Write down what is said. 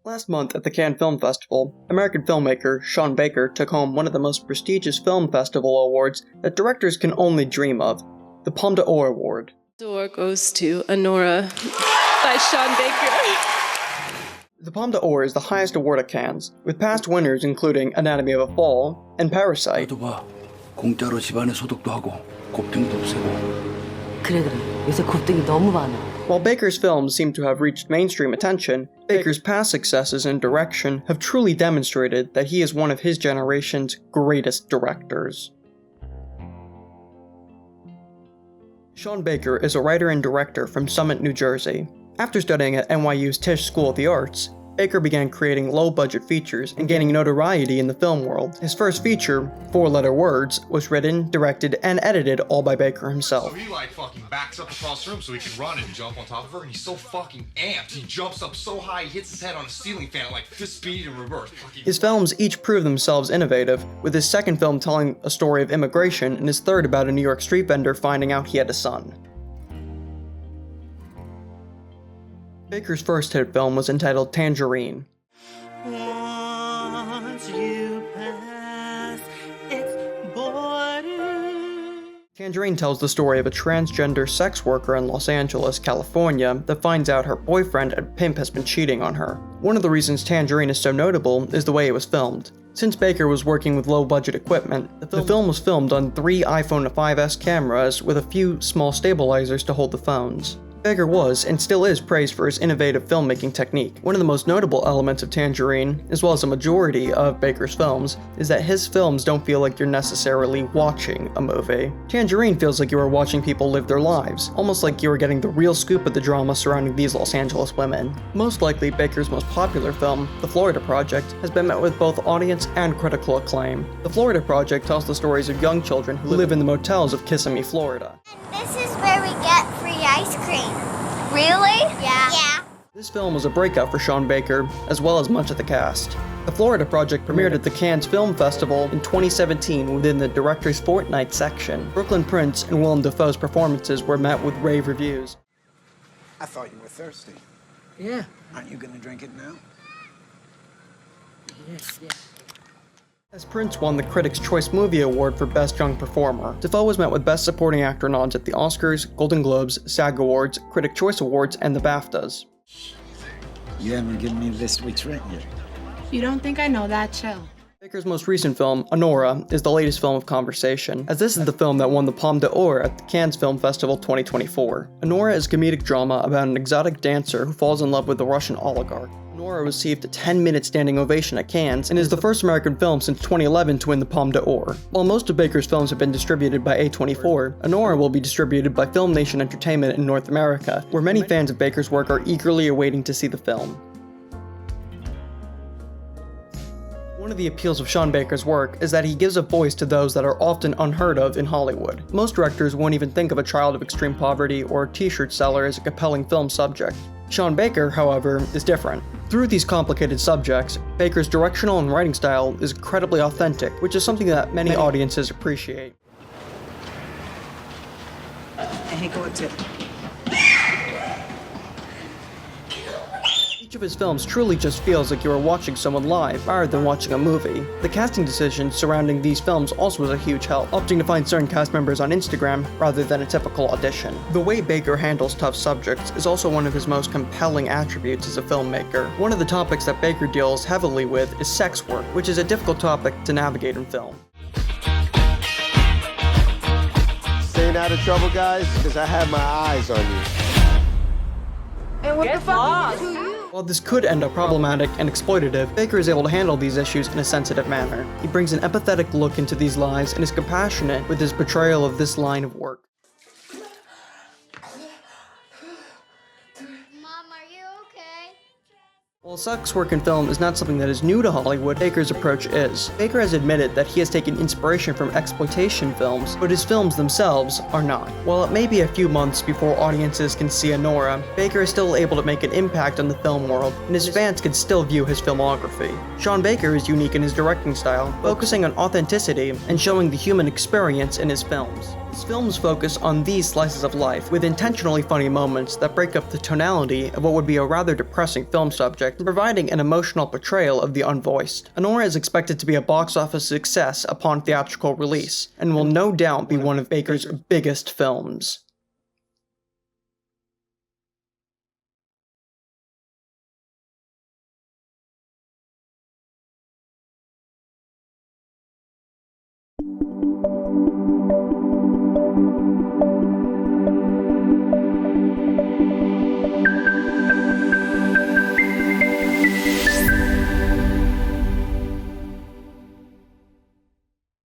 Last month at the Cannes Film Festival, American filmmaker Sean Baker took home one of the most prestigious film festival awards that directors can only dream of, the Palme d'Or Award. D'Or goes to Anora by Sean Baker. The Palme d'Or is the highest award at Cannes, with past winners including Anatomy of a Fall and Parasite. 공짜로 집안에 소독도 하고 곱등도 없애고. 그래 요새 곱등이 너무 많아. While Baker's films seem to have reached mainstream attention, Baker's past successes in direction have truly demonstrated that he is one of his generation's greatest directors. Sean Baker is a writer and director from Summit, New Jersey. After studying at NYU's Tisch School of the Arts, Baker began creating low-budget features and gaining notoriety in the film world. His first feature, Four Letter Words, was written, directed, and edited all by Baker himself. So he fucking backs up across the room so he can run and jump on top of her, and he's so fucking amped. He jumps up so high, he hits his head on a ceiling fan at this speed in reverse. His films each prove themselves innovative, with his second film telling a story of immigration and his third about a New York street vendor finding out he had a son. Baker's first hit film was entitled Tangerine. Once you pass its border. Tangerine tells the story of a transgender sex worker in Los Angeles, California, that finds out her boyfriend and pimp has been cheating on her. One of the reasons Tangerine is so notable is the way it was filmed. Since Baker was working with low-budget equipment, the film was filmed on 3 iPhone 5S cameras with a few small stabilizers to hold the phones. Baker was, and still is, praised for his innovative filmmaking technique. One of the most notable elements of Tangerine, as well as a majority of Baker's films, is that his films don't feel like you're necessarily watching a movie. Tangerine feels like you are watching people live their lives, almost like you are getting the real scoop of the drama surrounding these Los Angeles women. Most likely, Baker's most popular film, The Florida Project, has been met with both audience and critical acclaim. The Florida Project tells the stories of young children who live in the motels of Kissimmee, Florida. This is where we get free ice cream. Really? Yeah. This film was a breakout for Sean Baker, as well as much of the cast. The Florida Project premiered at the Cannes Film Festival in 2017 within the Director's Fortnight section. Brooklyn Prince and Willem Dafoe's performances were met with rave reviews. I thought you were thirsty. Yeah. Aren't you gonna drink it now? Yes. As Prince won the Critics' Choice Movie Award for Best Young Performer, Dafoe was met with Best Supporting Actor nods at the Oscars, Golden Globes, SAG Awards, Critics' Choice Awards, and the BAFTAs. You haven't given me this week's rent yet. You don't think I know that, chill. Baker's most recent film, Anora, is the latest film of conversation, as this is the film that won the Palme d'Or at the Cannes Film Festival 2024. Anora is a comedic drama about an exotic dancer who falls in love with a Russian oligarch. Anora received a 10-minute standing ovation at Cannes and is the first American film since 2011 to win the Palme d'Or. While most of Baker's films have been distributed by A24, Anora will be distributed by Film Nation Entertainment in North America, where many fans of Baker's work are eagerly awaiting to see the film. One of the appeals of Sean Baker's work is that he gives a voice to those that are often unheard of in Hollywood. Most directors won't even think of a child of extreme poverty or a t-shirt seller as a compelling film subject. Sean Baker, however, is different. Through these complicated subjects, Baker's directional and writing style is incredibly authentic, which is something that many audiences appreciate. Each of his films truly just feels like you are watching someone live, rather than watching a movie. The casting decisions surrounding these films also was a huge help, opting to find certain cast members on Instagram rather than a typical audition. The way Baker handles tough subjects is also one of his most compelling attributes as a filmmaker. One of the topics that Baker deals heavily with is sex work, which is a difficult topic to navigate in film. Staying out of trouble, guys, because I have my eyes on you. And what the fuck did you do? While this could end up problematic and exploitative, Baker is able to handle these issues in a sensitive manner. He brings an empathetic look into these lives and is compassionate with his portrayal of this line of work. Mom, are you okay? While sex work in film is not something that is new to Hollywood, Baker's approach is. Baker has admitted that he has taken inspiration from exploitation films, but his films themselves are not. While it may be a few months before audiences can see Anora, Baker is still able to make an impact on the film world, and his fans can still view his filmography. Sean Baker is unique in his directing style, focusing on authenticity and showing the human experience in his films. His films focus on these slices of life, with intentionally funny moments that break up the tonality of what would be a rather depressing film subject tragic, providing an emotional portrayal of the unvoiced. Anora is expected to be a box office success upon theatrical release, and will no doubt be one of Baker's biggest films.